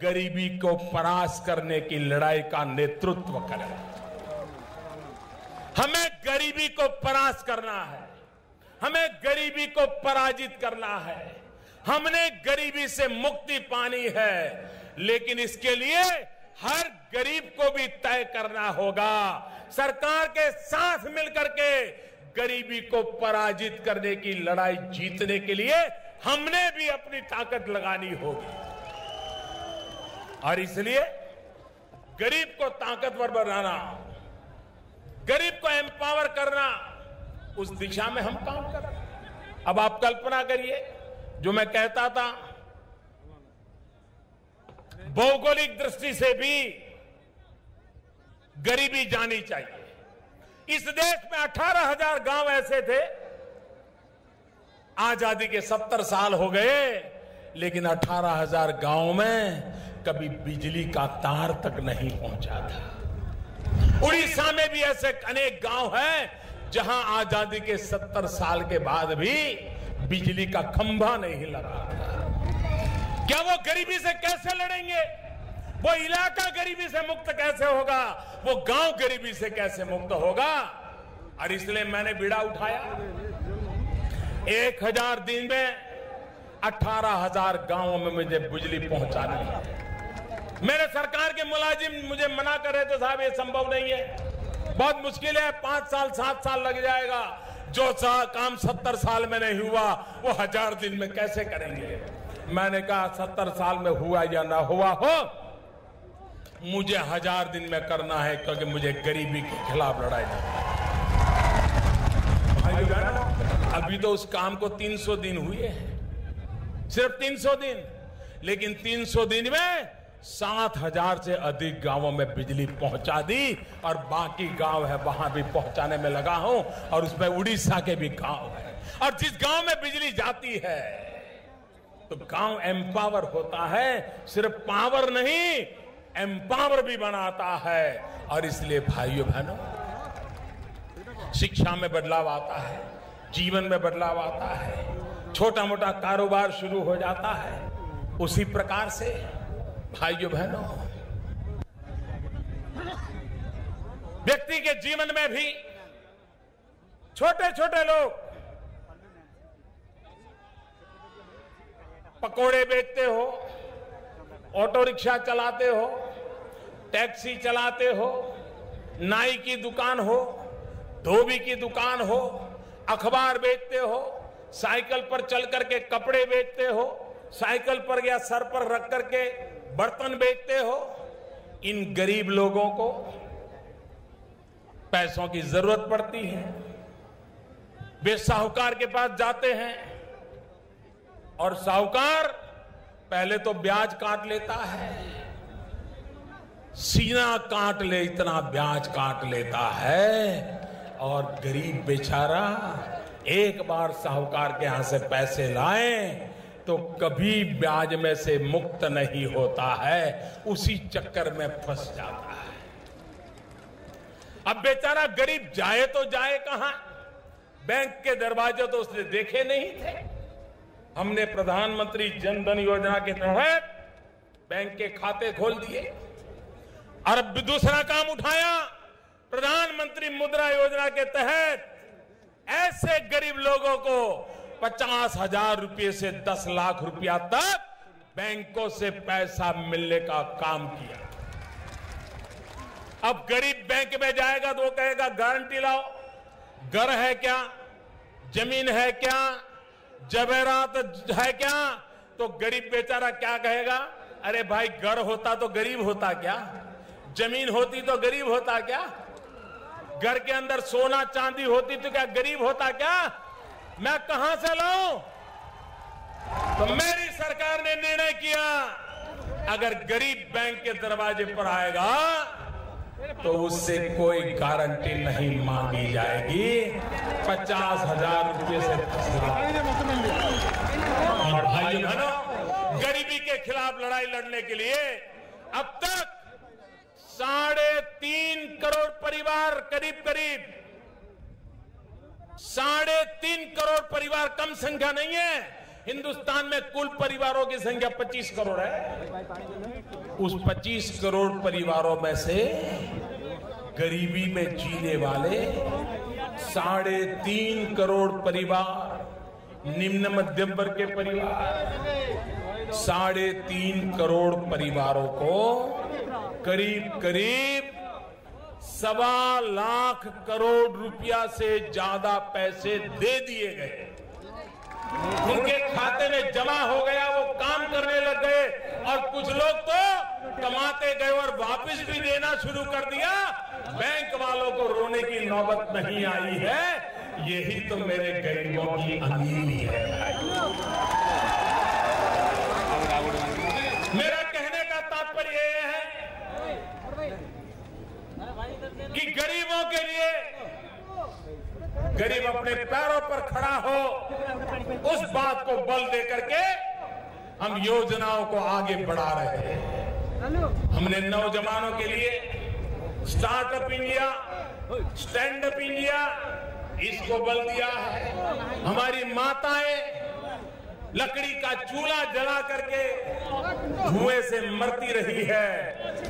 गरीबी को परास्त करने की लड़ाई का नेतृत्व करे। हमें गरीबी को परास्त करना है, हमें गरीबी को पराजित करना है, हमने गरीबी से मुक्ति पानी है। लेकिन इसके लिए हर गरीब को भी तय करना होगा। सरकार के साथ मिलकर के गरीबी को पराजित करने की लड़ाई जीतने के लिए हमने भी अपनी ताकत लगानी होगी। और इसलिए गरीब को ताकतवर बनाना, गरीब को एम्पावर करना, उस दिशा में हम काम कर रहे हैं। अब आप कल्पना करिए, जो मैं कहता था, भौगोलिक दृष्टि से भी गरीबी जानी चाहिए। इस देश में 18,000 गांव ऐसे थे, आजादी के 70 साल हो गए, लेकिन 18,000 गांव में कभी बिजली का तार तक नहीं पहुंचा था। उड़ीसा में भी ऐसे अनेक गांव हैं जहां आजादी के 70 साल के बाद भी बिजली का खंभा नहीं लगा था। क्या वो गरीबी से कैसे लड़ेंगे? वो इलाका गरीबी से मुक्त कैसे होगा? वो गांव गरीबी से कैसे मुक्त होगा? और इसलिए मैंने बीड़ा उठाया, 1000 दिन में 18,000 गांवों में मुझे बिजली पहुंचानी है। मेरे सरकार के मुलाजिम मुझे मना कर रहे थे, साहब ये संभव नहीं है, बहुत मुश्किल है, 5 साल 7 साल लग जाएगा। जो काम 70 साल में नहीं हुआ वो 1000 दिन में कैसे करेंगे? मैंने कहा 70 साल में हुआ या ना हुआ हो, मुझे 1000 दिन में करना है, क्योंकि मुझे गरीबी के खिलाफ लड़ाई करनी है। भाई बहनों, अभी तो उस काम को 300 दिन हुए हैं, सिर्फ 300 दिन, लेकिन 300 दिन में 7,000 से अधिक गांवों में बिजली पहुंचा दी और बाकी गांव है वहां भी पहुंचाने में लगा हूं, और उसमें उड़ीसा के भी गांव है। और जिस गांव में बिजली जाती है तो गांव एम्पावर होता है, सिर्फ पावर नहीं एम्पावर भी बनाता है। और इसलिए भाइयों बहनों, शिक्षा में बदलाव आता है, जीवन में बदलाव आता है, छोटा मोटा कारोबार शुरू हो जाता है। उसी प्रकार से भाइयों बहनों, व्यक्ति के जीवन में भी छोटे छोटे लोग पकोड़े बेचते हो, ऑटो रिक्शा चलाते हो, टैक्सी चलाते हो, नाई की दुकान हो, धोबी की दुकान हो, अखबार बेचते हो, साइकिल पर चल करके कपड़े बेचते हो, साइकिल पर या सर पर रख करके बर्तन बेचते हो। इन गरीब लोगों को पैसों की जरूरत पड़ती है, वे साहूकार के पास जाते हैं और साहूकार पहले तो ब्याज काट लेता है, सीना काट ले इतना ब्याज काट लेता है, और गरीब बेचारा एक बार साहूकार के यहां से पैसे लाए तो कभी ब्याज में से मुक्त नहीं होता है, उसी चक्कर में फंस जाता है। अब बेचारा गरीब जाए तो जाए कहां? बैंक के दरवाजे तो उसने देखे नहीं थे। हमने प्रधानमंत्री जन धन योजना के तहत बैंक के खाते खोल दिए, और अब दूसरा काम उठाया, प्रधानमंत्री मुद्रा योजना के तहत ऐसे गरीब लोगों को 50,000 रुपए से 10 लाख रुपया तक बैंकों से पैसा मिलने का काम किया। अब गरीब बैंक में जाएगा तो वो कहेगा गारंटी लाओ, घर है क्या, जमीन है क्या, जवेरात है क्या? तो गरीब बेचारा क्या कहेगा? अरे भाई घर होता तो गरीब होता क्या? जमीन होती तो गरीब होता क्या? घर के अंदर सोना चांदी होती तो क्या गरीब होता क्या? मैं कहां से लाऊं? तो मेरी सरकार ने निर्णय किया, अगर गरीब बैंक के दरवाजे पर आएगा तो उससे कोई गारंटी नहीं मांगी जाएगी। 50,000 रुपए से 10 लाख। और भाई बहनों, गरीबी के खिलाफ लड़ाई लड़ने के लिए अब तक 3.5 करोड़ परिवार, करीब 3.5 करोड़ परिवार, कम संख्या नहीं है। हिंदुस्तान में कुल परिवारों की संख्या 25 करोड़ है। उस 25 करोड़ परिवारों में से गरीबी में जीने वाले 3.5 करोड़ परिवार, निम्न मध्यम वर्ग के परिवार, 3.5 करोड़ परिवारों को करीब 1.25 लाख करोड़ रुपया से ज्यादा पैसे दे दिए गए। उनके खाते में जमा हो गया, वो काम करने लग गए, और कुछ लोग तो कमाते गए और वापस भी देना शुरू कर दिया। बैंक वालों को रोने की नौबत नहीं आई है। यही तो मेरे गरीबों की अमीरी है। मेरा कहने का तात्पर्य यह है कि गरीबों के लिए, गरीब अपने पैरों पर खड़ा हो, उस बात को बल दे करके हम योजनाओं को आगे बढ़ा रहे हैं। हमने नौजवानों के लिए startup India, stand up India, इसको बल दिया है। हमारी माताएं लकड़ी का चूल्हा जला करके धुएं से मरती रही है,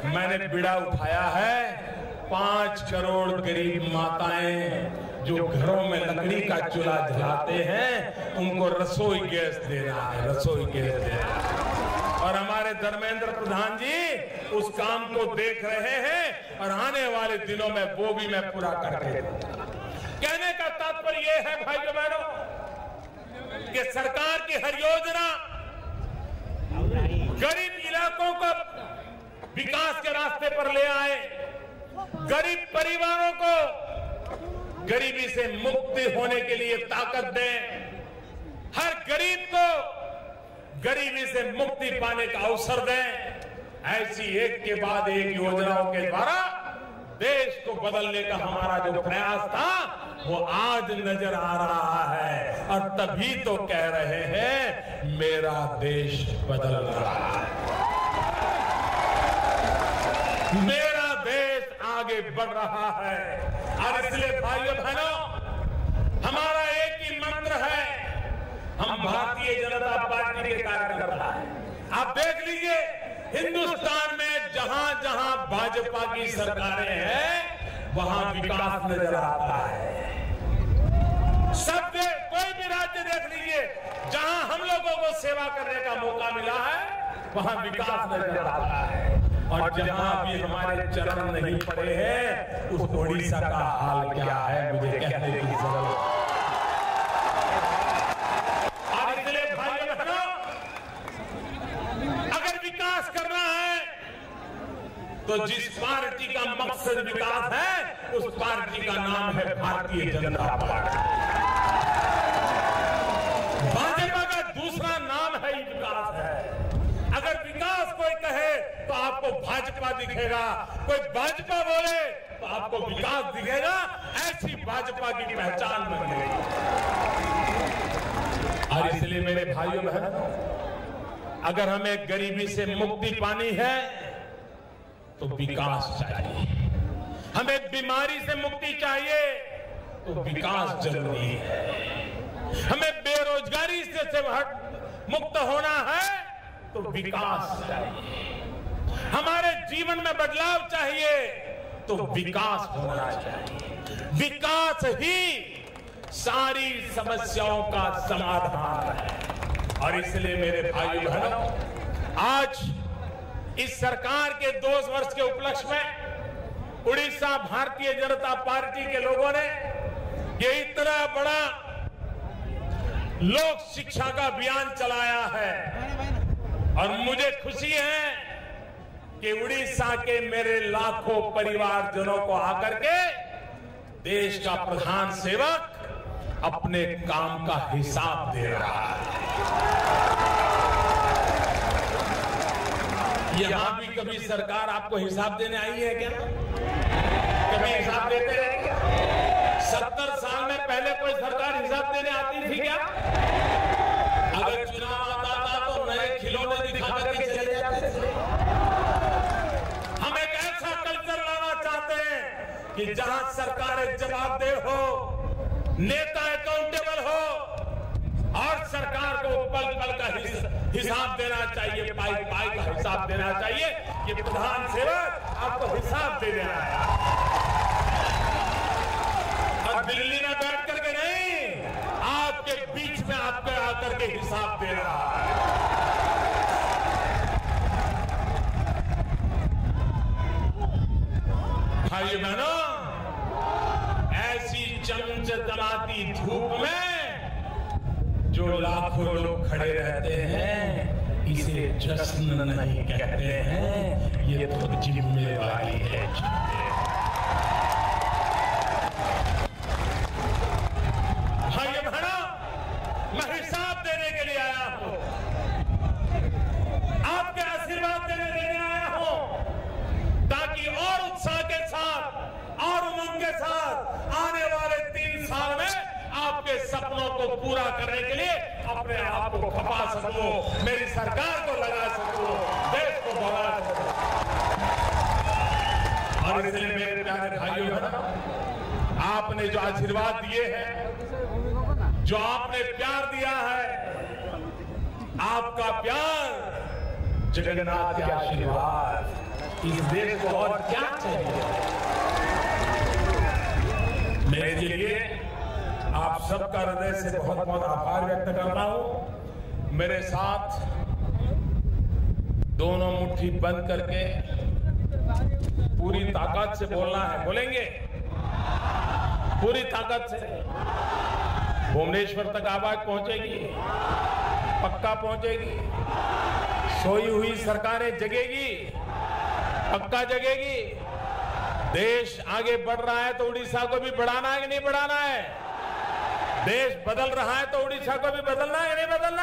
मैंने बीड़ा उठाया है। 5 करोड़ गरीब माताएं जो घरों में लकड़ी का चूल्हा जलाते हैं, उनको रसोई गैस देना है, रसोई गैस देना है। और हमारे धर्मेंद्र प्रधान जी उस काम को देख रहे हैं, और आने वाले दिनों में वो भी मैं पूरा करके दूंगा। कहने का तात्पर्य यह है भाइयों बहनों कि सरकार की हर योजना गरीब इलाकों को विकास के रास्ते पर ले आए, गरीब परिवारों को गरीबी से मुक्ति होने के लिए ताकत दें, हर गरीब को गरीबी से मुक्ति पाने का अवसर दें। ऐसी एक के बाद एक योजनाओं के द्वारा देश को बदलने का हमारा जो प्रयास था वो आज नजर आ रहा है, और तभी तो कह रहे हैं मेरा देश बदल रहा है, मेरा देश आगे बढ़ रहा है। और इसलिए भाइयों बहनों, हमारा एक ही मंत्र है, हम भारतीय जनता पार्टी के कार्यकर्ता हैं। आप देख लीजिए, हिंदुस्तान में जहां जहां भाजपा की सरकारें हैं वहां विकास नजर आता है। सब कोई भी राज्य देख लीजिए, जहां हम लोगों को सेवा करने का मौका मिला है वहां विकास नजर आता है। और जहां भी हमारे चरण नहीं पड़े हैं, उस ओडिशा का हाल क्या है मुझे कहने की जरूरत है। और इसलिए भाइयों बहनों, अगर विकास करना है तो जिस पार्टी का मकसद विकास है उस पार्टी का नाम है भारतीय जनता पार्टी। भाजपा का दूसरा नाम है विकास है। अगर विकास कोई कहे तो आपको भाजपा दिखेगा, कोई भाजपा बोले तो आपको विकास दिखेगा। ऐसी भाजपा की पहचान बन गई। और इसलिए मेरे भाइयों बहनों, अगर हमें गरीबी से मुक्ति पानी है तो विकास चाहिए, हमें बीमारी से मुक्ति चाहिए तो विकास जरूरी है, हमें बेरोजगारी से मुक्त होना है तो विकास चाहिए, हमारे जीवन में बदलाव चाहिए तो विकास होना चाहिए। विकास ही सारी समस्याओं का समाधान है। और इसलिए मेरे भाइयों बहनों, आज इस सरकार के 2 वर्ष के उपलक्ष्य में उड़ीसा भारतीय जनता पार्टी के लोगों ने ये इतना बड़ा लोक शिक्षा का अभियान चलाया है। और मुझे खुशी है कि उड़ीसा के मेरे लाखों परिवारजनों को आकर के देश का प्रधान सेवक अपने काम का हिसाब दे रहा है। यहां भी कभी सरकार आपको हिसाब देने आई है क्या? कभी हिसाब देते रहे क्या? 70 साल में पहले कोई सरकार हिसाब देने आती थी क्या? अगर चुनाव आता था तो नए खिलौने दिखा करके चले जाते थे। हम एक ऐसा कल्चर लाना चाहते हैं कि जहां सरकार जवाबदेह हो, नेता अकाउंटेबल हो, और सरकार को पल पल का हिसाब देना चाहिए, पाई पाई का हिसाब देना चाहिए। ये प्रधान सेवक आपको हिसाब दे देना है, और दिल्ली में बैठ करके नहीं, आपके बीच में आपके आकर के हिसाब दे रहा है। भाई बहनों, ऐसी चमचमाती धूप में जो लाखों लोग खड़े रहते हैं, इसे जश्न नहीं कहते हैं, ये तो जिम्मेवारी है। भाई बहनों, मैं हिसाब देने के लिए आया हूं, आपके आशीर्वाद देने आया हूं, ताकि और उत्साह के साथ और उमंग के साथ आने वाले 3 साल में आपके सपनों को पूरा करने के लिए अपने आप को खपा सकूं, मेरी सरकार को लगा सकूं, देश को बढ़ा सकूं। और इसलिए मेरे प्यारे भाइयों बहनों, आपने जो आशीर्वाद दिए हैं, जो आपने प्यार दिया है, आपका प्यार जगन्नाथ के आशीर्वाद, इस देश को और क्या चाहिए। मेरे लिए आप सबका हृदय से बहुत बहुत आभार व्यक्त करता हूं। मेरे साथ दोनों मुट्ठी बंद करके पूरी ताकत से बोलना है। बोलेंगे पूरी ताकत से। भुवनेश्वर तक आवाज पहुंचेगी, पक्का पहुंचेगी। सोई हुई सरकारें जगेगी, पक्का जगेगी। देश आगे बढ़ रहा है तो उड़ीसा को भी बढ़ाना है कि नहीं बढ़ाना है? देश बदल रहा है तो उड़ीसा को भी बदलना है कि नहीं बदलना?